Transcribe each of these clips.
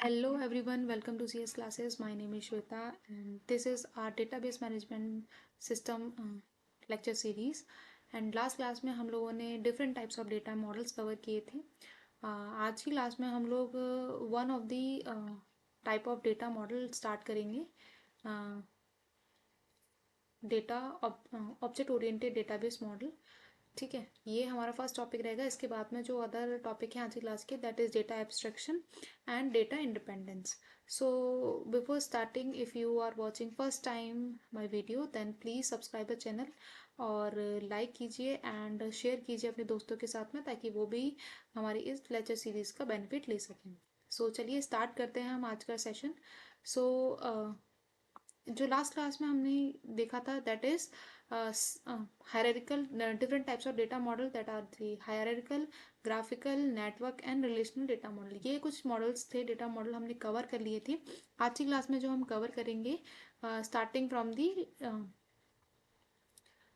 Hello everyone, welcome to CS classes. My name is Shweta and this is our database management system lecture series. And last class में हम लोगों ने different types of data models cover किए थे. आज की class में हम लोग one of the type of data model start करेंगे. Data object oriented database model. ठीक है, ये हमारा फर्स्ट टॉपिक रहेगा. इसके बाद में जो अदर टॉपिक है आज की क्लास के, that is data abstraction and data independence. So before starting, if you are watching first time my video then please subscribe the channel और लाइक कीजिए एंड शेयर कीजिए अपने दोस्तों के साथ में, ताकि वो भी हमारी इस लेक्चर सीरीज़ का बेनिफिट ले सकें. सो चलिए स्टार्ट करते हैं हम आज का सेशन. सो जो लास्ट क्लास में हमने देखा था, that is hierarchical different types of data model, that are the hierarchical, graphical, network and relational data model. ये कुछ मॉडल्स थे, डेटा मॉडल हमने कवर कर लिए थे. आज की क्लास में जो हम कवर करेंगे, starting from the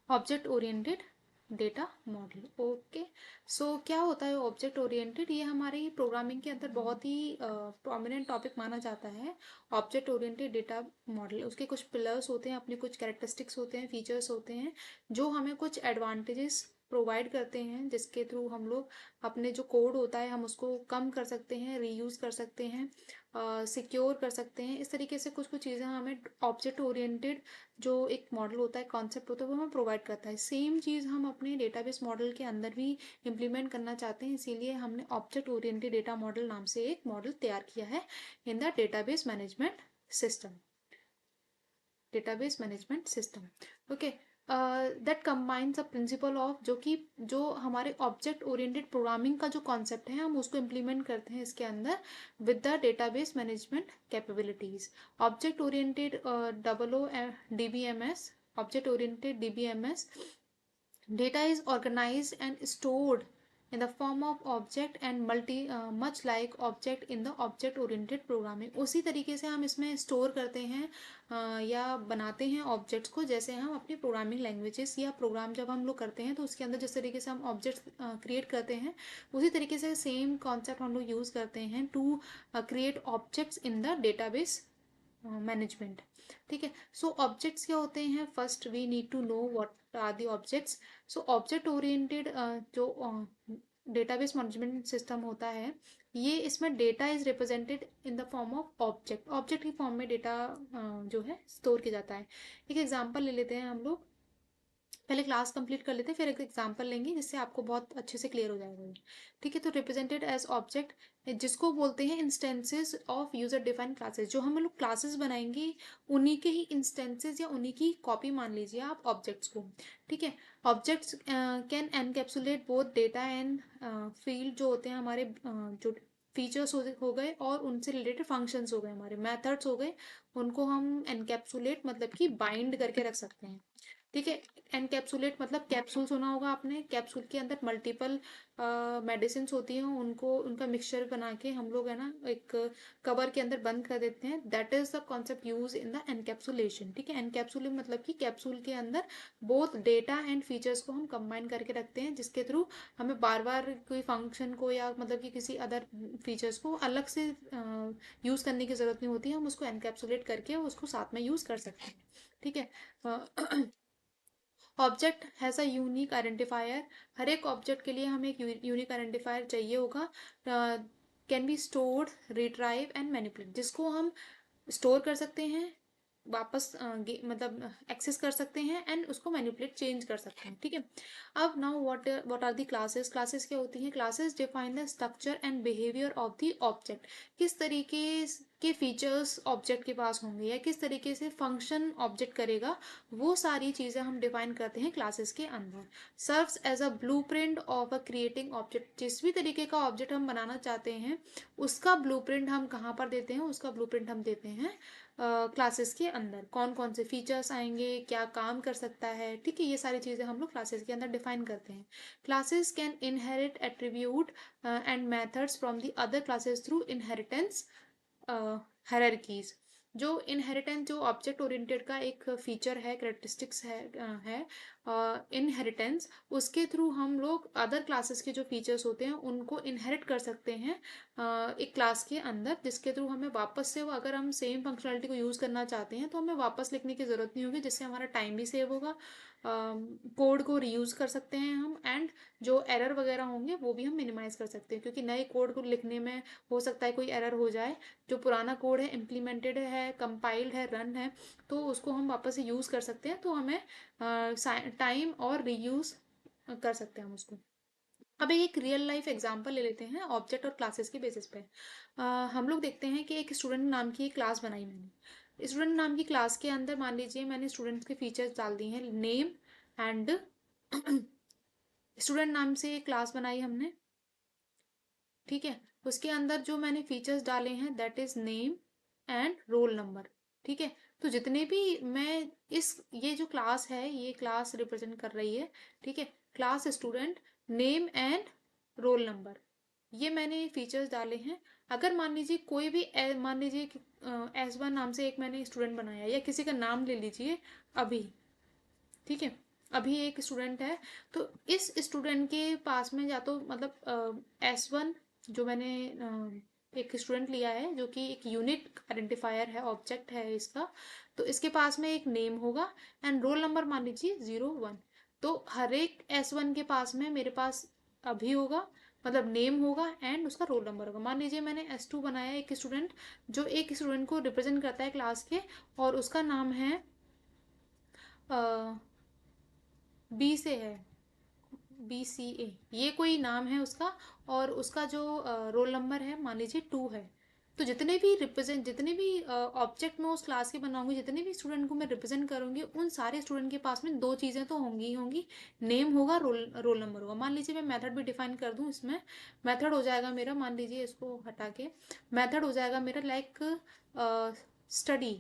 object oriented data model. Okay, so क्या होता है ऑब्जेक्ट ओरिएंटेड? ये हमारी प्रोग्रामिंग के अंदर बहुत ही प्रोमिनेंट टॉपिक माना जाता है. ऑब्जेक्ट ओरिएंटेड डेटा मॉडल, उसके कुछ पिलर्स होते हैं, अपने कुछ कैरेक्टरिस्टिक्स होते हैं, फीचर्स होते हैं जो हमें कुछ एडवांटेजेस प्रोवाइड करते हैं, जिसके थ्रू हम लोग अपने जो कोड होता है हम उसको कम कर सकते हैं, रीयूज़ कर सकते हैं, सिक्योर कर सकते हैं. इस तरीके से कुछ कुछ चीज़ें हमें ऑब्जेक्ट ओरिएंटेड जो एक मॉडल होता है, कॉन्सेप्ट होता है, वो हमें प्रोवाइड करता है. सेम चीज़ हम अपने डेटाबेस मॉडल के अंदर भी इम्प्लीमेंट करना चाहते हैं, इसीलिए हमने ऑब्जेक्ट ओरिएंटेड डेटा मॉडल नाम से एक मॉडल तैयार किया है इन the database management system. Okay, that combines a principle of, जो हमारे ऑब्जेक्ट ओरिएंटेड प्रोग्रामिंग का जो कॉन्सेप्ट है हम उसको इम्प्लीमेंट करते हैं इसके अंदर with the database management capabilities. Object oriented DBMS, object oriented DBMS, data is organized and stored in the form of object and much like object in the object oriented programming. उसी तरीके से हम इसमें store करते हैं या बनाते हैं ऑब्जेक्ट्स को, जैसे हम अपनी प्रोग्रामिंग लैंग्वेजेस या प्रोग्राम जब हम लोग करते हैं तो उसके अंदर जिस तरीके से हम ऑब्जेक्ट्स क्रिएट करते हैं, उसी तरीके से सेम कॉन्सेप्ट हम लोग यूज़ करते हैं to create objects in the database management. ठीक है, सो ऑब्जेक्ट्स क्या होते हैं? First we need to know what are the objects. So object oriented जो डेटाबेस मैनेजमेंट सिस्टम होता है, ये इसमें data is represented in the form of object. Object की फॉर्म में डेटा जो है स्टोर किया जाता है. एक एग्जांपल ले लेते हैं हम लोग. पहले क्लास कंप्लीट कर लेते हैं, फिर एक एग्जांपल लेंगे जिससे आपको बहुत अच्छे से क्लियर हो जाएगा ये. ठीक है, तो रिप्रेजेंटेड एज ऑब्जेक्ट जिसको बोलते हैं instances of user defined classes. जो हम लोग क्लासेस बनाएंगे उन्हीं के ही इंस्टेंसेस या उन्हीं की कॉपी मान लीजिए आप ऑब्जेक्ट्स को. ठीक है, objects can encapsulate both data and field, जो होते हैं हमारे जो फीचर्स हो गए और उनसे रिलेटेड फंक्शंस हो गए, हमारे मेथड्स हो गए, उनको हम एनकैप्सुलेट मतलब कि बाइंड करके रख सकते हैं. ठीक है, एनकैप्सुलेट मतलब कैप्सूल सुना होगा आपने. कैप्सूल के अंदर मल्टीपल मेडिसिन होती हैं, उनको उनका मिक्सचर बना के हम लोग है ना एक कवर के अंदर बंद कर देते हैं. That is the concept use in the encapsulation. ठीक है, एनकैप्सुलेट मतलब कि कैप्सूल के अंदर बोथ डेटा एंड फीचर्स को हम कंबाइन करके रखते हैं, जिसके थ्रू हमें बार बार कोई फंक्शन को या मतलब कि किसी अदर फीचर्स को अलग से यूज़ करने की ज़रूरत नहीं होती है. हम उसको एनकैप्सुलेट करके उसको साथ में यूज़ कर सकते हैं. ठीक है, object has a unique identifier. हर एक ऑब्जेक्ट के लिए हमें एक यूनिक आइडेंटिफायर चाहिए होगा. Can be stored, retrieve and manipulate, जिसको हम स्टोर कर सकते हैं, वापस मतलब एक्सेस कर सकते हैं एंड उसको मैनिपुलेट चेंज कर सकते हैं. ठीक है, अब now what are the classes. Classes क्या होती हैं? Classes define the structure and behaviour of the object. किस तरीके के फीचर्स ऑब्जेक्ट के पास होंगे या किस तरीके से फंक्शन ऑब्जेक्ट करेगा, वो सारी चीज़ें हम डिफाइन करते हैं क्लासेस के अंदर. Serves as a blueprint of a creating object. जिस भी तरीके का ऑब्जेक्ट हम बनाना चाहते हैं उसका ब्लूप्रिंट हम कहाँ पर देते हैं? उसका ब्लूप्रिंट हम देते हैं क्लासेस के अंदर. कौन कौन से फीचर्स आएंगे, क्या काम कर सकता है, ठीक है, ये सारी चीज़ें हम लोग क्लासेस के अंदर डिफाइन करते हैं. Classes can inherit attribute and methods from the other classes through inheritance hierarchies. जो इनहेरिटेंस जो ऑब्जेक्ट ओरिएंटेड का एक फीचर है, करेक्टरिस्टिक्स है इनहेरिटेंस, उसके थ्रू हम लोग अदर क्लासेस के जो फीचर्स होते हैं उनको इनहेरिट कर सकते हैं एक क्लास के अंदर, जिसके थ्रू हमें वापस से वो, अगर हम सेम फंक्शनलिटी को यूज़ करना चाहते हैं तो हमें वापस लिखने की ज़रूरत नहीं होगी, जिससे हमारा टाइम भी सेव होगा, कोड को रीयूज़ कर सकते हैं हम, एंड जो एरर वगैरह होंगे वो भी हम मिनिमाइज़ कर सकते हैं, क्योंकि नए कोड को लिखने में हो सकता है कोई एरर हो जाए। जो पुराना कोड है, इम्प्लीमेंटेड है, कंपाइल्ड है, रन है, तो उसको हम वापस से यूज़ कर सकते हैं, तो हमें टाइम और रीयूज़ कर सकते हैं हम उसको। अब एक रियल लाइफ एग्जांपल ले लेते हैं ऑब्जेक्ट और क्लासेस के बेसिस पे। हम लोग देखते हैं कि एक स्टूडेंट नाम की एक क्लास बनाई मैंने। स्टूडेंट नाम की क्लास के अंदर मान लीजिए मैंने स्टूडेंट्स के फीचर्स डाल दिए हैं, नेम एंड स्टूडेंट नाम से एक क्लास बनाई हमने, ठीक है। उसके अंदर जो मैंने फीचर्स डाले हैं that is name and roll number, ठीक है। तो जितने भी मैं इस, ये जो क्लास है ये क्लास रिप्रेजेंट कर रही है, ठीक है, class student, name and roll number, ये मैंने फीचर्स डाले हैं। अगर मान लीजिए कोई भी मान लीजिए कि S1 नाम से एक मैंने स्टूडेंट बनाया, या किसी का नाम ले लीजिए अभी, ठीक है, अभी एक स्टूडेंट है, तो इस स्टूडेंट के पास में या तो मतलब S1 जो मैंने एक स्टूडेंट लिया है जो कि एक यूनिक आइडेंटिफायर है, ऑब्जेक्ट है इसका, तो इसके पास में एक नेम होगा एंड रोल नंबर मान लीजिए 01। तो हर एक S1 के पास में मेरे पास अभी होगा, मतलब नेम होगा एंड उसका रोल नंबर होगा। मान लीजिए मैंने S2 बनाया एक स्टूडेंट, जो एक स्टूडेंट को रिप्रेजेंट करता है क्लास के, और उसका नाम है बी से है, BCA, ये कोई नाम है उसका, और उसका जो रोल नंबर है मान लीजिए 2 है। तो जितने भी ऑब्जेक्ट मैं उस क्लास के बनाऊंगी, जितने भी स्टूडेंट को मैं रिप्रेजेंट करूंगी, उन सारे स्टूडेंट के पास में दो चीज़ें तो होंगी ही होंगी, नेम होगा, रोल नंबर होगा। मान लीजिए मैं मेथड भी डिफाइन कर दूं इसमें, मेथड हो जाएगा मेरा, मान लीजिए इसको हटा के मेथड हो जाएगा मेरा लाइक स्टडी,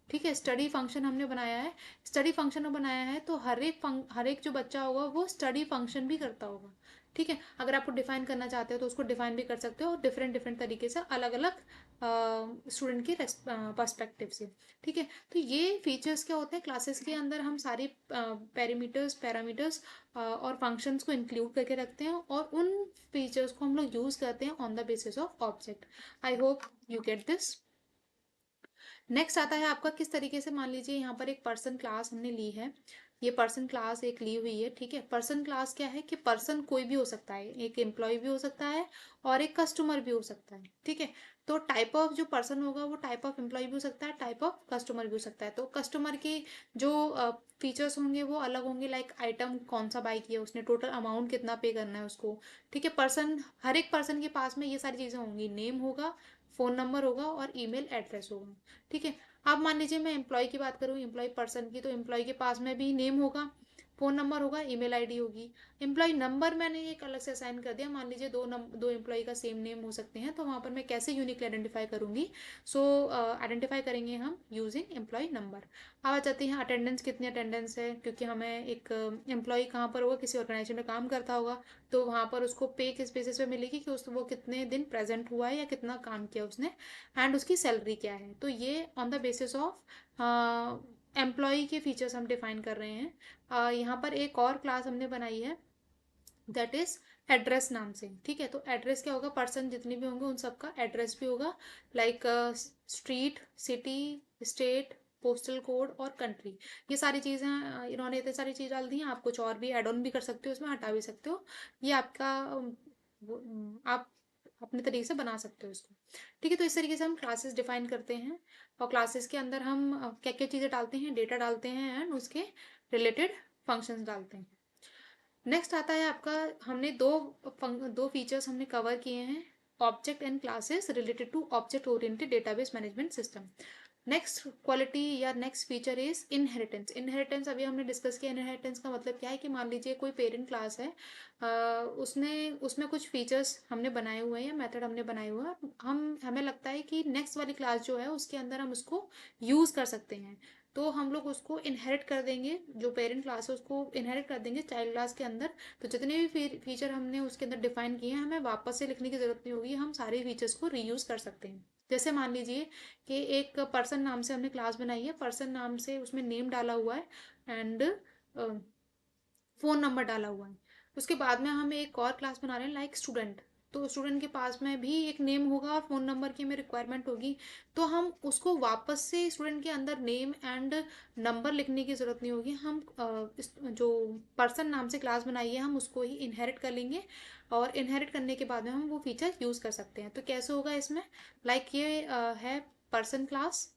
ठीक है। स्टडी फंक्शन हमने बनाया है, स्टडी फंक्शन बनाया है, तो हर एक जो बच्चा होगा वो स्टडी फंक्शन भी करता होगा, ठीक है। अगर आपको डिफाइन करना चाहते हो तो उसको डिफाइन भी कर सकते हो, डिफरेंट डिफरेंट तरीके से, अलग अलग स्टूडेंट के पर्सपेक्टिव से, ठीक है। तो ये फीचर्स क्या होते हैं, क्लासेस के अंदर हम सारे पैरामीटर्स और फंक्शंस को इंक्लूड करके रखते हैं, और उन फीचर्स को हम लोग यूज करते हैं on the basis of object. I hope you get this. Next आता है आपका किस तरीके से, मान लीजिए यहाँ पर एक पर्सन क्लास हमने ली है, ये पर्सन क्लास एक ली हुई है, ठीक है। पर्सन क्लास क्या है कि पर्सन कोई भी हो सकता है, एक एम्प्लॉय भी हो सकता है और एक कस्टमर भी हो सकता है, ठीक है। तो टाइप ऑफ जो पर्सन होगा वो टाइप ऑफ एम्प्लॉय भी हो सकता है, टाइप ऑफ कस्टमर भी हो सकता है। तो कस्टमर के जो फीचर्स होंगे वो अलग होंगे, लाइक आइटम कौन सा बाई किया उसने, टोटल अमाउंट कितना पे करना है उसको, ठीक है। पर्सन, हर एक पर्सन के पास में ये सारी चीज़ें होंगी, नेम होगा, फ़ोन नंबर होगा और ईमेल एड्रेस होगा, ठीक है। अब मान लीजिए मैं एम्प्लॉय की बात करूँ, एम्प्लॉय पर्सन की, तो एम्प्लॉय के पास में भी नेम होगा, फ़ोन नंबर होगा, ईमेल आईडी होगी। एम्प्लॉय नंबर मैंने एक अलग से असाइन कर दिया, मान लीजिए दो एम्प्लॉय का सेम नेम हो सकते हैं, तो वहाँ पर मैं कैसे यूनिकली आइडेंटिफाई करूँगी। सो आइडेंटिफाई करेंगे हम यूजिंग एम्प्लॉय नंबर। अब आ जाती है अटेंडेंस, कितनी अटेंडेंस है, क्योंकि हमें एक एम्प्लॉय कहाँ पर होगा, किसी ऑर्गेनाइजेशन में काम करता होगा, तो वहाँ पर उसको पे किस बेसिस पे मिलेगी कि वो कितने दिन प्रेजेंट हुआ है या कितना काम किया उसने, एंड उसकी सैलरी क्या है। तो ये on the basis of employee के फीचर्स हम डिफाइन कर रहे हैं। यहाँ पर एक और क्लास हमने बनाई है दैट इज एड्रेस नाम से, ठीक है। तो एड्रेस क्या होगा, पर्सन जितने भी होंगे उन सबका एड्रेस भी होगा, like street, city, state, postal code और कंट्री। ये सारी चीज़ें इन्होंने इतनी सारी चीज़ डाल दी हैं, आप कुछ और भी ऐड ऑन भी कर सकते हो, इसमें हटा भी सकते हो, ये आपका आप अपने तरीके से बना सकते हो इसको, ठीक है। तो इस तरीके से हम क्लासेस डिफाइन करते हैं, और क्लासेस के अंदर हम क्या क्या चीज़ें डालते हैं, डेटा डालते हैं एंड उसके रिलेटेड फंक्शंस डालते हैं। नेक्स्ट आता है आपका, हमने दो फीचर्स हमने कवर किए हैं, object and classes related to object oriented database management system. Next quality या next feature is inheritance. Inheritance अभी हमने डिस्कस किया, इनहेरिटेंस का मतलब क्या है कि मान लीजिए कोई पेरेंट क्लास है, उसने उसमें कुछ फीचर्स हमने बनाए हुए हैं या मेथड हमने बनाए हुए हैं, हमें लगता है कि नेक्स्ट वाली क्लास जो है उसके अंदर हम उसको यूज़ कर सकते हैं, तो हम लोग उसको इनहेरिट कर देंगे, जो पेरेंट क्लास है उसको इनहेरिट कर देंगे चाइल्ड क्लास के अंदर। तो जितने भी फीचर हमने उसके अंदर डिफाइन किए हैं, हमें वापस से लिखने की जरूरत नहीं होगी, हम सारे फीचर्स को रीयूज कर सकते हैं। जैसे मान लीजिए कि एक पर्सन नाम से हमने क्लास बनाई है, पर्सन नाम से उसमें नेम डाला हुआ है एंड फ़ोन नंबर डाला हुआ है। उसके बाद में हम एक और क्लास बना रहे हैं लाइक स्टूडेंट, तो स्टूडेंट के पास में भी एक नेम होगा और फ़ोन नंबर की हमें रिक्वायरमेंट होगी। तो हम उसको वापस से स्टूडेंट के अंदर नेम एंड नंबर लिखने की ज़रूरत नहीं होगी। हम जो पर्सन नाम से क्लास बनाई है हम उसको ही इनहेरिट कर लेंगे, और इनहेरिट करने के बाद में हम वो फीचर यूज़ कर सकते हैं। तो कैसे होगा इसमें, लाइक ये है पर्सन क्लास,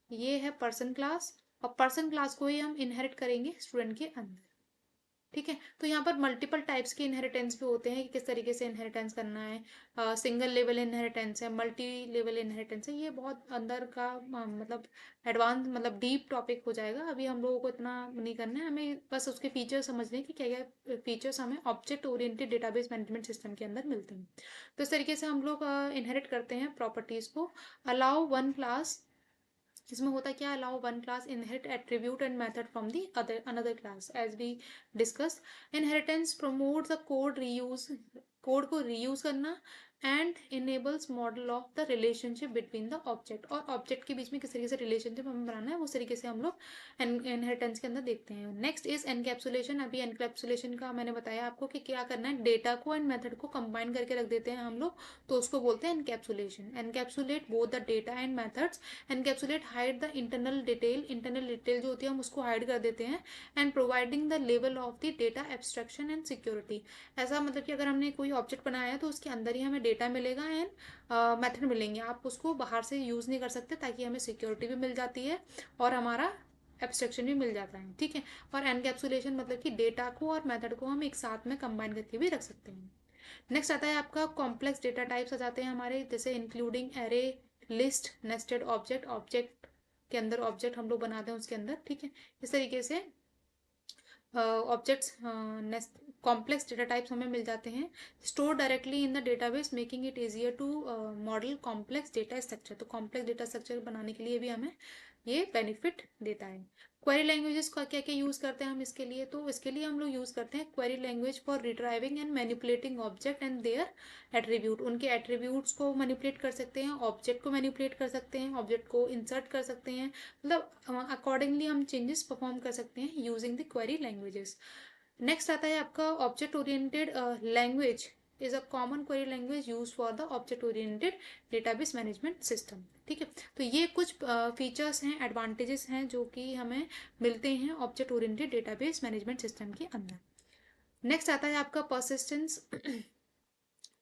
ये है पर्सन क्लास, और पर्सन क्लास को ही हम इनहेरिट करेंगे स्टूडेंट के अंदर। ठीक है, तो यहाँ पर मल्टीपल टाइप्स के इनहेरिटेंस भी होते हैं कि किस तरीके से इनहेरिटेंस करना है। सिंगल लेवल इनहेरिटेंस है, मल्टी लेवल इनहेरिटेंस है, ये बहुत अंदर का मतलब एडवांस मतलब डीप टॉपिक हो जाएगा। अभी हम लोगों को इतना नहीं करना है, हमें बस उसके फीचर्स समझने कि क्या क्या फीचर्स हमें object oriented database management system के अंदर मिलते हैं। तो इस तरीके से हम लोग इनहेरिट करते हैं प्रॉपर्टीज को। अलाउ वन क्लास, इसमें होता क्या, allow one class inherit attribute and method from the other another class as we discuss. Inheritance promote the code reuse, code को रीयूज करना, and enables model of the relationship between the object, और object के बीच में किस तरीके से relationship हमें बनाना है उस तरीके से हम लोग इनहेरिटेंस के अंदर देखते हैं। Next is encapsulation. अभी एनकैप्सुलेशन का मैंने बताया आपको कि क्या करना है, डेटा को एंड मेथड को कंबाइन करके रख देते हैं हम लोग, तो उसको बोलते हैं encapsulation. Encapsulate both the data and methods, encapsulate hide the internal detail, internal detail जो होती है हम उसको हाइड कर देते हैं, and providing the level of the data abstraction and security. ऐसा मतलब कि अगर हमने कोई ऑब्जेक्ट बनाया है तो उसके अंदर ही हमें डेटा मिलेगा एंड मेथड मिलेंगे, आप उसको बाहर से यूज़ नहीं कर सकते, ताकि हमें सिक्योरिटी भी मिल जाती है और हमारा एब्स्ट्रक्शन भी मिल जाता है। ठीक है, और एनकैप्सुलेशन मतलब कि डेटा को और मेथड को हम एक साथ में कंबाइन करके भी रख सकते हैं। नेक्स्ट आता है आपका कॉम्प्लेक्स डेटा टाइप्स आ जाते हैं हमारे, जैसे including array, list, nested object, object के अंदर ऑब्जेक्ट हम लोग बनाते हैं उसके अंदर। ठीक है, इस तरीके से ऑब्जेक्ट्स कॉम्प्लेक्स डेटा टाइप्स हमें मिल जाते हैं। Store directly in the database making it easier to model complex data structure, तो कॉम्प्लेक्स डेटा स्ट्रक्चर बनाने के लिए भी हमें ये बेनिफिट देता है। क्वेरी लैंग्वेजेस का क्या क्या यूज़ करते हैं हम इसके लिए, तो इसके लिए हम लोग यूज़ करते हैं query language for retrieving and manipulating object and their attribute, उनके एट्रीब्यूट्स को मैनिपुलेट कर सकते हैं, ऑब्जेक्ट को मैनिपुलेट कर सकते हैं, ऑब्जेक्ट को इंसर्ट कर सकते हैं, मतलब अकॉर्डिंगली हम चेंजेस परफॉर्म कर सकते हैं using the query languages. Next आता है आपका object oriented language is a common query language use for the object oriented database management system. ठीक है, तो ये कुछ फीचर्स हैं, एडवांटेजेस हैं जो कि हमें मिलते हैं object oriented database management system के अंदर। नेक्स्ट आता है आपका परसिस्टेंस।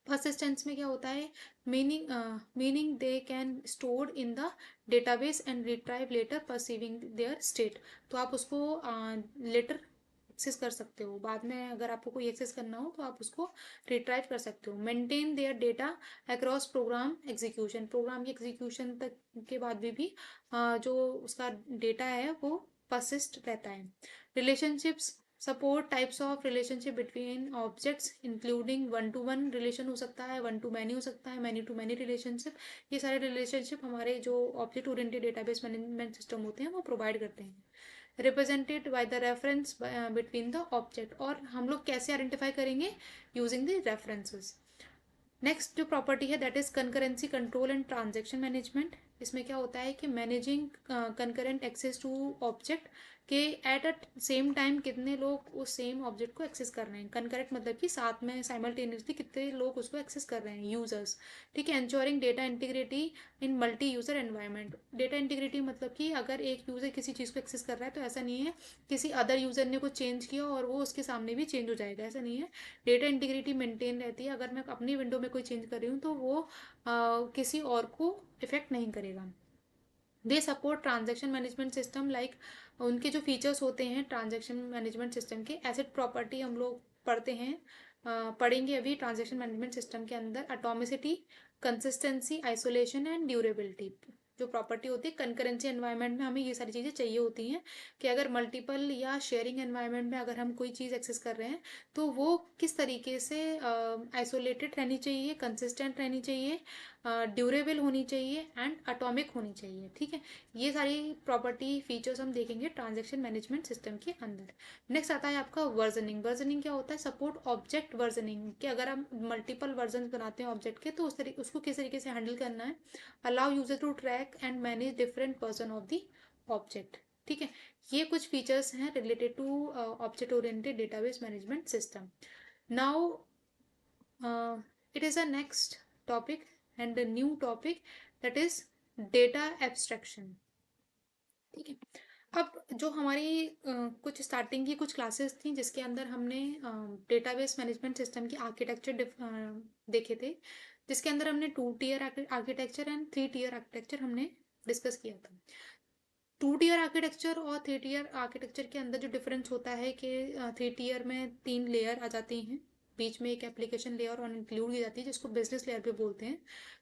परसिस्टेंस में क्या होता है, meaning they can stored in the database and retrieve later perceiving their state, तो आप उसको लेटर एक्सेस कर सकते हो, बाद में अगर आपको कोई एक्सेस करना हो तो आप उसको रिट्राइव कर सकते हो। Maintain their data across program execution, program की एग्जीक्यूशन तक के बाद भी जो उसका डेटा है वो परसिस्ट रहता है। Relationships support types of relationship between objects including one two one relation हो सकता है, वन टू मैनी हो सकता है, मैनी टू मैनी रिलेशनशिप, ये सारे रिलेशनशिप हमारे जो object oriented database management system होते हैं वो प्रोवाइड करते हैं। Represented by the reference between the object, और हम लोग कैसे आइडेंटिफाई करेंगे, यूजिंग द रेफरेंसेस। नेक्स्ट जो प्रॉपर्टी है that is concurrency control and transaction management, इसमें क्या होता है कि managing concurrent access to object के एट अ सेम टाइम कितने लोग उस सेम ऑब्जेक्ट को एक्सेस कर रहे हैं, कंकरेंट मतलब कि साथ में साइमल्टेनियसली कितने लोग उसको एक्सेस कर रहे हैं, यूजर्स। ठीक है, ensuring data integrity in multi user environment, data integrity मतलब कि अगर एक यूजर किसी चीज़ को एक्सेस कर रहा है तो ऐसा नहीं है किसी अदर यूजर ने कुछ चेंज किया और वो उसके सामने भी चेंज हो जाएगा, ऐसा नहीं है। डेटा इंटीग्रिटी मेंटेन रहती है, अगर मैं अपनी विंडो में कोई चेंज कर रही हूँ तो वो किसी और को इफेक्ट नहीं करेगा। They support transaction management system, like उनके जो फीचर्स होते हैं ट्रांजेक्शन मैनेजमेंट सिस्टम के, एसेट प्रॉपर्टी हम लोग पढ़ते हैं, पढ़ेंगे अभी ट्रांजेक्शन मैनेजमेंट सिस्टम के अंदर। Atomicity, consistency, isolation and durability, जो प्रॉपर्टी होती है कंकरेंसी एनवायरनमेंट में हमें ये सारी चीज़ें चाहिए होती हैं कि अगर मल्टीपल या शेयरिंग एनवायरनमेंट में अगर हम कोई चीज़ एक्सेस कर रहे हैं तो वो किस तरीके से आइसोलेटेड रहनी चाहिए, कंसिस्टेंट रहनी चाहिए, ड्यूरेबल होनी चाहिए एंड अटोमिक होनी चाहिए। ठीक है, ये सारी प्रॉपर्टी फीचर्स हम देखेंगे ट्रांजेक्शन मैनेजमेंट सिस्टम के अंदर। नेक्स्ट आता है आपका वर्जनिंग। वर्जनिंग क्या होता है, सपोर्ट ऑब्जेक्ट वर्जनिंग, कि अगर हम मल्टीपल वर्जन बनाते हैं ऑब्जेक्ट के तो उसको किस तरीके से हैंडल करना है। Allow user to track and manage different version of the object. ठीक है, ये कुछ फीचर्स हैं related to object oriented database management system. Now it is a next topic and a new topic, that is data abstraction. ठीक है, अब जो हमारी कुछ स्टार्टिंग की कुछ क्लासेस थी जिसके अंदर हमने डेटाबेस मैनेजमेंट सिस्टम की आर्किटेक्चर देखे थे, जिसके अंदर हमने 2 tier architecture and 3 tier architecture हमने डिस्कस किया था. 2 tier आर्किटेक्चर और 3 tier आर्किटेक्चर के अंदर जो डिफरेंस होता है कि 3 tier में 3 लेयर आ जाती हैं, बीच में एक एप्लीकेशन लेयर और इंक्लूड की जाती है जिसको बिजनेस लेयर पे बोलते हैं.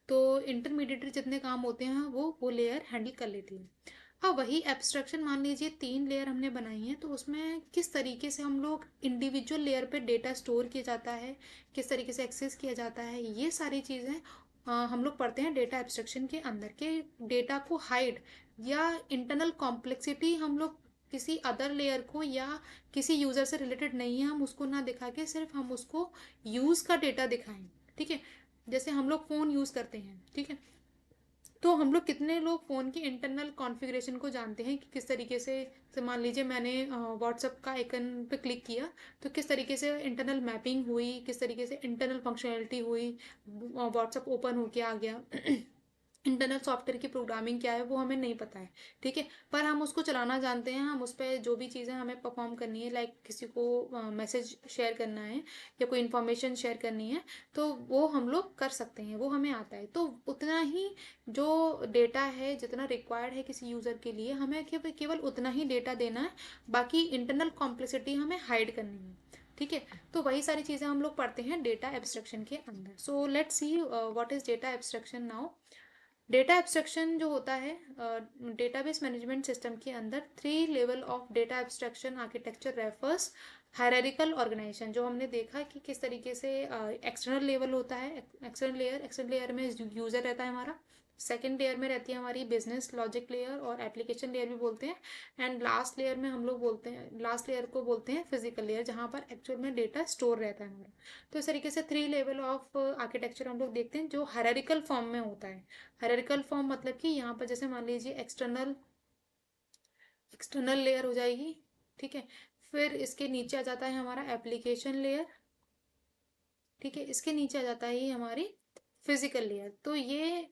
तो इंटरमीडिएटरी जितने काम होते हैं वो लेयर हैंडल कर लेती है. अब वही एब्स्ट्रैक्शन मान लीजिए 3 लेयर हमने बनाई है, तो उसमें किस तरीके से हम लोग इंडिविजुअल लेयर पे डेटा स्टोर किया जाता है, किस तरीके से एक्सेस किया जाता है, ये सारी चीज़ें हम लोग पढ़ते हैं डेटा एब्स्ट्रैक्शन के अंदर के. डेटा को हाइड या इंटरनल कॉम्प्लेक्सिटी हम लोग किसी अदर लेयर को या किसी यूज़र से रिलेटेड नहीं है, हम उसको ना दिखा के सिर्फ हम उसको यूज़ का डेटा दिखाएं. ठीक है, जैसे हम लोग फ़ोन यूज़ करते हैं. ठीक है, तो हम लोग कितने लोग फ़ोन की इंटरनल कॉन्फ़िगरेशन को जानते हैं कि किस तरीके से मान लीजिए मैंने व्हाट्सअप का आइकन पे क्लिक किया तो किस तरीके से इंटरनल मैपिंग हुई, किस तरीके से इंटरनल फंक्शनैलिटी हुई, व्हाट्सअप ओपन होके आ गया. इंटरनल सॉफ्टवेयर की प्रोग्रामिंग क्या है वो हमें नहीं पता है. ठीक है, पर हम उसको चलाना जानते हैं, हम उस पर जो भी चीज़ें हमें परफॉर्म करनी है, लाइक किसी को मैसेज शेयर करना है या कोई इन्फॉर्मेशन शेयर करनी है, तो वो हम लोग कर सकते हैं, वो हमें आता है. तो उतना ही जो डेटा है जितना रिक्वायर्ड है किसी यूज़र के लिए, हमें केवल उतना ही डेटा देना है, बाकी इंटरनल कॉम्प्लेक्सिटी हमें हाइड करनी है. ठीक है, तो वही सारी चीज़ें हम लोग पढ़ते हैं डेटा एब्स्ट्रैक्शन के अंदर. So let's see what is data abstraction now. Data abstraction जो होता है डेटाबेस मैनेजमेंट सिस्टम के अंदर 3 level of data abstraction architecture refers hierarchical organisation. जो हमने देखा कि किस तरीके से एक्सटर्नल लेवल होता है, एक्सटर्नल लेयर में यूज़र रहता है हमारा, सेकेंड लेयर में रहती है हमारी बिजनेस लॉजिक लेयर और एप्लीकेशन लेयर भी बोलते हैं, एंड लास्ट लेयर में हम लोग बोलते हैं, लास्ट लेयर को बोलते हैं फिजिकल लेयर, जहाँ पर एक्चुअल में डेटा स्टोर रहता है हमारा. तो इस तरीके से 3 लेवल ऑफ आर्किटेक्चर हम लोग देखते हैं जो हायरार्किकल फॉर्म में होता है. हायरार्किकल फॉर्म मतलब कि यहाँ पर जैसे मान लीजिए एक्सटर्नल लेयर हो जाएगी. ठीक है, फिर इसके नीचे आ जाता है हमारा एप्लीकेशन लेयर. ठीक है, इसके नीचे आ जाता है ये हमारी फिजिकल लेयर. तो ये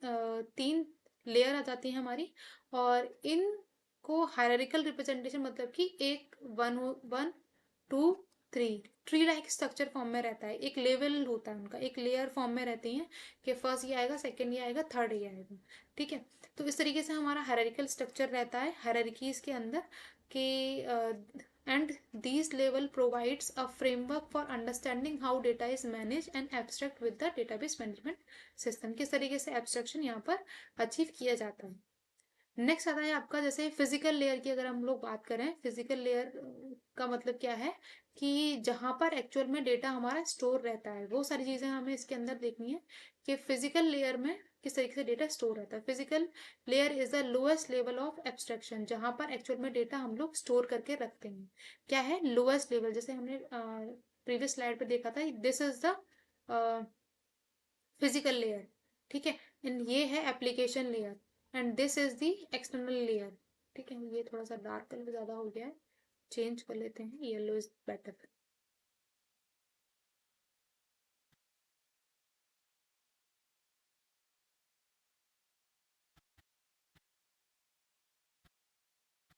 3 लेयर आ जाती है हमारी, और इनको हायरार्किकल रिप्रेजेंटेशन मतलब कि एक 1 1 2 3 ट्री लाइक स्ट्रक्चर फॉर्म में रहता है. एक लेवल होता है उनका, एक लेयर फॉर्म में रहती हैं कि फर्स्ट ये आएगा, सेकंड ये आएगा, थर्ड ये आएगा. ठीक है, तो इस तरीके से हमारा हायरार्किकल स्ट्रक्चर रहता है हायरार्कीज के अंदर कि and these level provides a framework for understanding how data is managed and abstract with the database management system. किस तरीके से abstraction यहाँ पर अचीव किया जाता है. नेक्स्ट आता है आपका जैसे फिजिकल लेयर की अगर हम लोग बात करें, फिजिकल लेयर का मतलब क्या है कि जहाँ पर एक्चुअल में डेटा हमारा स्टोर रहता है, वो सारी चीज़ें हमें इसके अंदर देखनी है कि फिजिकल लेयर में किस तरीके से डेटा स्टोर रहता है. Physical layer is the lowest level of abstraction, जहाँ पर एक्चुअल में डेटा हम लोग स्टोर करके रखते हैं. क्या है लोएस्ट लेवल, जैसे हमने प्रीवियस स्लाइड पे देखा था, this is the physical layer. ठीक है, एंड ये है application layer, and this is the external layer. ठीक है, ये थोड़ा सा डार्क कलर ज़्यादा हो गया है, चेंज कर लेते हैं, येलो इज बेटर.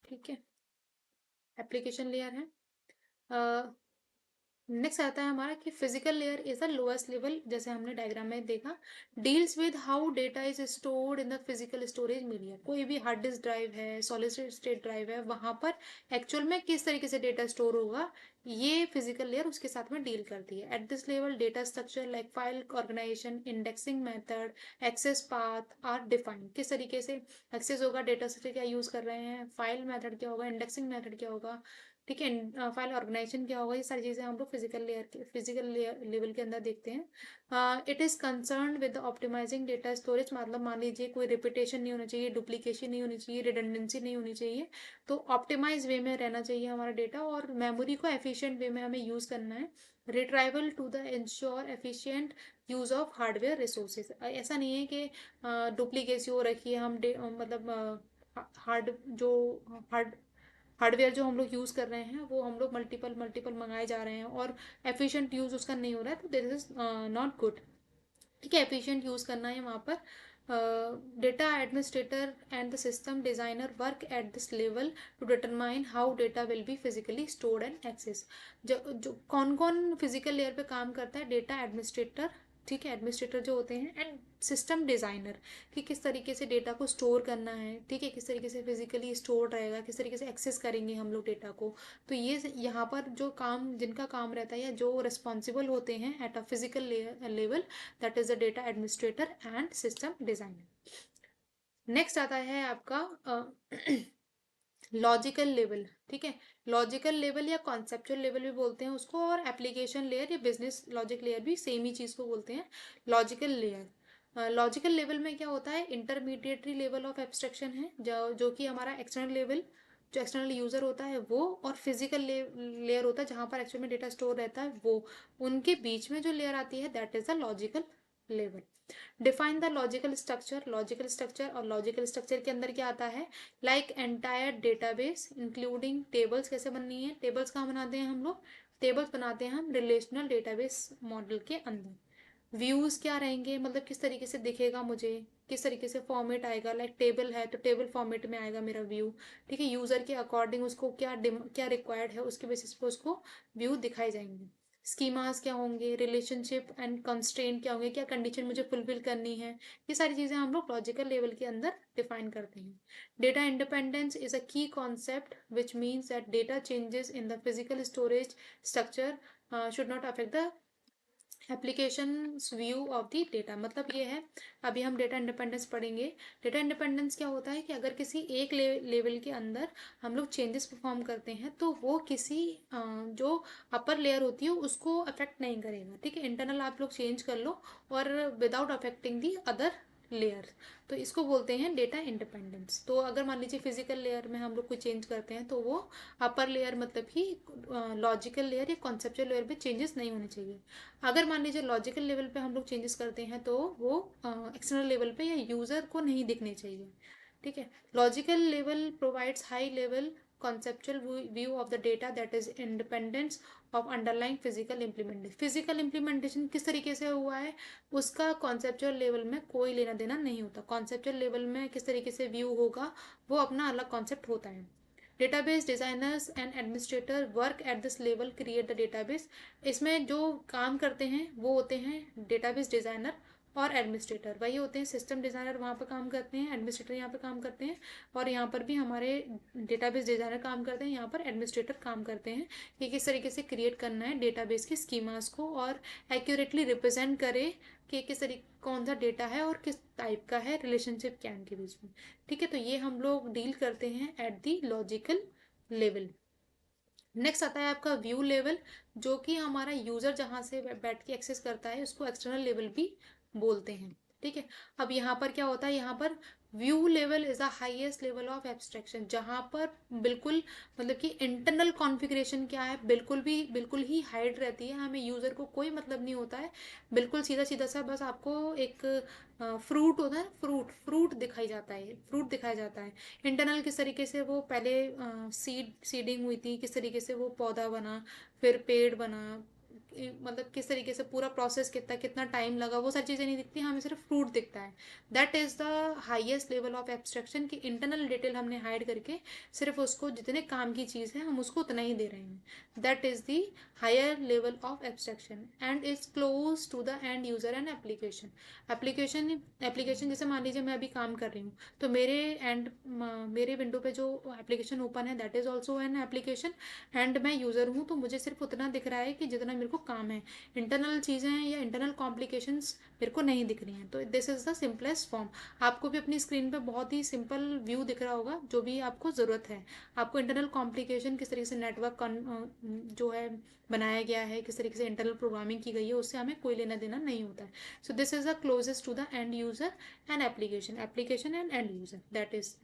ठीक है, एप्लीकेशन लेयर है. नेक्स्ट आता है हमारा कि physical layer is the lowest level, जैसे हमने डायग्राम में देखा, deals with how data is stored in the physical storage media. कोई भी हार्ड डिस्क ड्राइव है, सॉलिड स्टेट ड्राइव है, वहां पर एक्चुअल में किस तरीके से डेटा स्टोर होगा, ये फिजिकल लेयर उसके साथ में डील करती है. At this level data structure like file organisation, indexing method, access path are defined. किस तरीके से एक्सेस होगा, डेटा स्ट्रक्चर क्या यूज कर रहे हैं, फाइल मेथड क्या होगा, इंडेक्सिंग मेथड क्या होगा, ठीक है, फाइल ऑर्गेनाइजेशन क्या होगा, ये सारी चीज़ें हम लोग फिजिकल लेवल के अंदर देखते हैं. It is concern with optimising data storage, मतलब मान लीजिए कोई रिपीटेशन नहीं होना चाहिए, डुप्लीकेशन नहीं होनी चाहिए, रिडंडेंसी नहीं होनी चाहिए. तो ऑप्टिमाइज वे में रहना चाहिए हमारा डेटा, और मेमोरी को एफिशिएंट वे में हमें यूज़ करना है. Retrieval to the ensure efficient use of hardware resources. ऐसा नहीं है कि डुप्लीकेसी हो रखी है, हम मतलब हार्ड जो हार्ड हार्डवेयर जो हम लोग यूज़ कर रहे हैं वो हम लोग मल्टीपल मल्टीपल मंगाए जा रहे हैं और एफिशिएंट यूज़ उसका नहीं हो रहा है, तो दिस इज नॉट गुड। ठीक है, एफिशिएंट यूज़ करना है वहाँ पर। Data administrator and the system designer work at this level to determine how data will be physically stored and access. जो कौन कौन फिजिकल लेयर पे काम करता है, डेटा एडमिनिस्ट्रेटर, ठीक है, एडमिनिस्ट्रेटर जो होते हैं, एंड सिस्टम डिज़ाइनर, कि किस तरीके से डेटा को स्टोर करना है, ठीक है, किस तरीके से फिजिकली स्टोर रहेगा, किस तरीके से एक्सेस करेंगे हम लोग डेटा को। तो ये यहाँ पर जो काम, जिनका काम रहता है या जो रिस्पॉन्सिबल होते हैं at a physical level, that is the data administrator and system designer. Next आता है आपका लॉजिकल लेवल, ठीक है, लॉजिकल लेवल या कॉन्सेप्चुअल लेवल भी बोलते हैं उसको, और एप्लीकेशन लेयर या बिजनेस लॉजिक लेयर भी सेम ही चीज़ को बोलते हैं, लॉजिकल लेयर। लॉजिकल लेवल में क्या होता है, इंटरमीडिएटरी लेवल ऑफ एब्स्ट्रैक्शन है, जो कि हमारा एक्सटर्नल लेवल, जो एक्सटर्नल यूजर होता है वो, और फिजिकल लेयर होता है जहाँ पर एक्चुअल में डेटा स्टोर रहता है वो, उनके बीच में जो लेयर आती है that is the logical level. Define the logical structure, logical structure, और लॉजिकल स्ट्रक्चर के अंदर क्या आता है, like entire database including tables. कैसे बननी है टेबल्स, कहाँ बनाते हैं हम लोग, टेबल्स बनाते हैं हम रिलेशनल डेटाबेस मॉडल के अंदर। व्यूज क्या रहेंगे, मतलब किस तरीके से दिखेगा मुझे, किस तरीके से फॉर्मेट आएगा, लाइक टेबल है तो टेबल फॉर्मेट में आएगा मेरा व्यू, ठीक है, यूजर के अकॉर्डिंग उसको क्या रिक्वायर्ड है उसके बेसिस पे उसको व्यू दिखाए जाएंगे। स्कीमास क्या होंगे, रिलेशनशिप एंड कंस्ट्रेंट क्या होंगे, क्या कंडीशन मुझे फुलफिल करनी है, ये सारी चीजें हम लोग लॉजिकल लेवल के अंदर डिफाइन करते हैं। डेटा इंडिपेंडेंस इज अ की concept which means that data changes in the physical storage structure should not affect the application view of the data. मतलब ये है, अभी हम डेटा इंडिपेंडेंस पढ़ेंगे। डेटा इंडिपेंडेंस क्या होता है कि अगर किसी एक लेवल के अंदर हम लोग चेंजेस परफॉर्म करते हैं तो वो किसी जो अपर लेयर होती है उसको अफेक्ट नहीं करेगा, ठीक है, इंटरनल आप लोग चेंज कर लो और without affecting the other layer, तो इसको बोलते हैं डेटा इंडिपेंडेंस। तो अगर मान लीजिए फिजिकल लेयर में हम लोग कोई चेंज करते हैं तो वो अपर लेयर मतलब कि लॉजिकल लेयर या कॉन्सेप्चुअल लेयर पे चेंजेस नहीं होने चाहिए। अगर मान लीजिए लॉजिकल लेवल पे हम लोग चेंजेस करते हैं तो वो एक्सटर्नल लेवल पे या यूजर को नहीं दिखने चाहिए, ठीक है। Logical level provides high level conceptual view of the data that is independence of underlying physical implementation। Physical implementation किस तरीके से हुआ है उसका कॉन्सेप्चुअल लेवल में कोई लेना देना नहीं होता। कॉन्सेप्चुअल लेवल में किस तरीके से व्यू होगा वो अपना अलग कॉन्सेप्ट होता है। Database designers and administrator work at this level create the database. इसमें जो काम करते हैं वो होते हैं डेटाबेस डिजाइनर और एडमिनिस्ट्रेटर, वही होते हैं। सिस्टम डिजाइनर वहाँ पर काम करते हैं, एडमिनिस्ट्रेटर यहाँ पे काम करते हैं, और यहाँ पर भी हमारे डेटाबेस डिजाइनर काम करते हैं, यहाँ पर एडमिनिस्ट्रेटर काम करते हैं कि किस तरीके से क्रिएट करना है डेटाबेस की स्कीमास को और एक्यूरेटली रिप्रेजेंट करे कि किस तरीके कौन सा डेटा है और किस टाइप का है, रिलेशनशिप क्या है इनके बीच में, ठीक है। तो ये हम लोग डील करते हैं at the logical level. Next आता है आपका व्यू लेवल, जो कि हमारा यूजर जहाँ से बैठ के एक्सेस करता है उसको एक्सटर्नल लेवल भी बोलते हैं, ठीक है। अब यहाँ पर क्या होता है, यहाँ पर view level is the highest level of abstraction, जहाँ पर बिल्कुल मतलब कि इंटरनल कॉन्फ़िगरेशन क्या है बिल्कुल ही हाइड रहती है, हमें यूजर को कोई मतलब नहीं होता है, बिल्कुल सीधा सीधा सा बस आपको एक फ्रूट होता है, फ्रूट दिखाई जाता है, फ्रूट दिखाया जाता है। इंटरनल किस तरीके से वो पहले सीडिंग हुई थी, किस तरीके से वो पौधा बना, फिर पेड़ बना, मतलब किस तरीके से पूरा प्रोसेस कितना कितना टाइम लगा, वो सारी चीज़ें नहीं दिखती, हमें सिर्फ फ्रूट दिखता है। That is the highest level of abstraction, की इंटरनल डिटेल हमने हाइड करके सिर्फ उसको जितने काम की चीज़ है हम उसको उतना ही दे रहे हैं। That is the higher level of abstraction and is close to the end user and application. Application जैसे मान लीजिए मैं अभी काम कर रही हूँ तो मेरे विंडो पे जो एप्लीकेशन ओपन है that is also an application, and मैं यूज़र हूँ तो मुझे सिर्फ उतना दिख रहा है कि जितना मेरे को काम है, इंटरनल चीज़ें या इंटरनल कॉम्प्लिकेशंस मेरे को नहीं दिख रही हैं। तो this is the simplest form. आपको भी अपनी स्क्रीन पे बहुत ही सिंपल व्यू दिख रहा होगा जो भी आपको ज़रूरत है। आपको इंटरनल कॉम्प्लिकेशन किस तरीके से नेटवर्क जो है बनाया गया है, किस तरीके से इंटरनल प्रोग्रामिंग की गई है, उससे हमें कोई लेना देना नहीं होता है। So this is the closest to the end user and application and end user, that is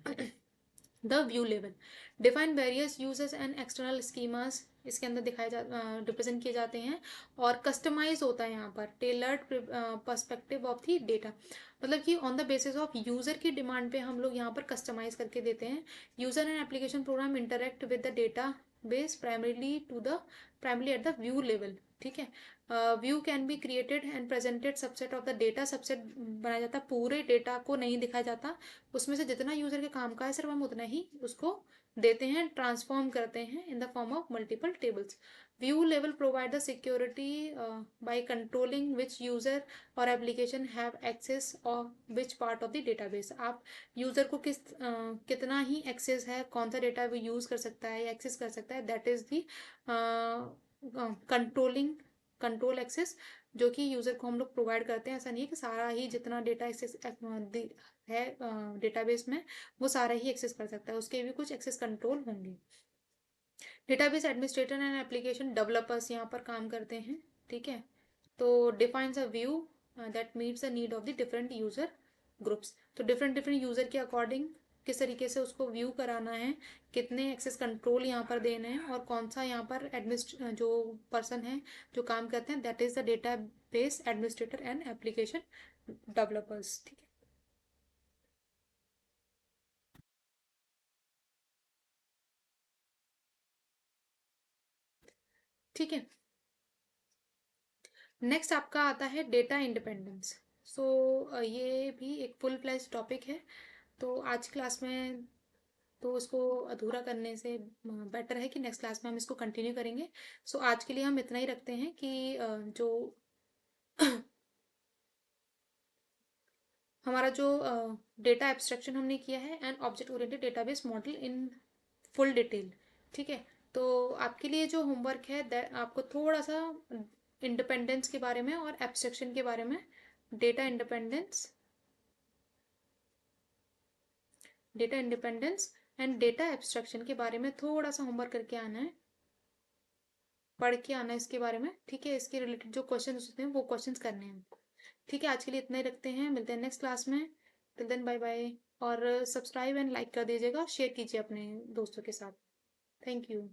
the view level। Define various uses and external schemas इसके अंदर रिप्रेजेंट किए जाते हैं। और कस्टमाइज होता है यहाँ पर tailored perspective of the data, मतलब कि on the basis of user की डिमांड पे हम लोग यहाँ पर कस्टमाइज करके देते हैं। User and application program interact with the data base primarily at the view level. ठीक है, view can be created and presented subset of the data, subset बनाया जाता है, पूरे डेटा को नहीं दिखाया जाता, उसमें से जितना यूजर के काम का है सिर्फ हम उतना ही उसको देते हैं, ट्रांसफॉर्म करते हैं इन the form of multiple tables. View level provide the security by controlling which user और एप्लीकेशन हैव एक्सेस और which part of the database. आप यूजर को कितना ही एक्सेस है, कौन सा डेटा वो यूज कर सकता है या एक्सेस कर सकता है, that is the control access जो कि यूजर को हम लोग प्रोवाइड करते हैं। ऐसा नहीं है कि सारा ही जितना डेटा एक्सेस है डेटाबेस में वो सारा ही एक्सेस कर सकता है, उसके भी कुछ एक्सेस कंट्रोल होंगे। Database administrator and application developers यहाँ पर काम करते हैं। ठीक है, तो defines a view that meets the need of the different user groups. तो डिफरेंट डिफरेंट यूजर के अकॉर्डिंग किस तरीके से उसको व्यू कराना है, कितने एक्सेस कंट्रोल यहाँ पर देने हैं, और कौन सा यहाँ पर जो पर्सन है जो काम करते हैं, that is the data base administrator and application developers. ठीक है, ठीक है। नेक्स्ट आपका आता है डेटा इंडिपेंडेंस। सो ये भी एक फुल फ्लैश टॉपिक है, तो आज क्लास में तो इसको अधूरा करने से बेटर है कि नेक्स्ट क्लास में हम इसको कंटिन्यू करेंगे। सो आज के लिए हम इतना ही रखते हैं कि जो हमारा जो डेटा एब्स्ट्रैक्शन हमने किया है and object oriented database model in full detail. ठीक है, तो आपके लिए जो होमवर्क है आपको थोड़ा सा इंडिपेंडेंस के बारे में और एब्स्ट्रैक्शन के बारे में, data independence data independence and data abstraction के बारे में थोड़ा सा होमवर्क करके आना है, पढ़ के आना है इसके बारे में। ठीक है, इसके रिलेटेड जो क्वेश्चन होते हैं वो क्वेश्चन करने हैं हमको। ठीक है, आज के लिए इतना ही रखते हैं, मिलते हैं नेक्स्ट क्लास में। Till then bye bye. और सब्सक्राइब एंड लाइक कर दीजिएगा, शेयर कीजिए अपने दोस्तों के साथ। Thank you.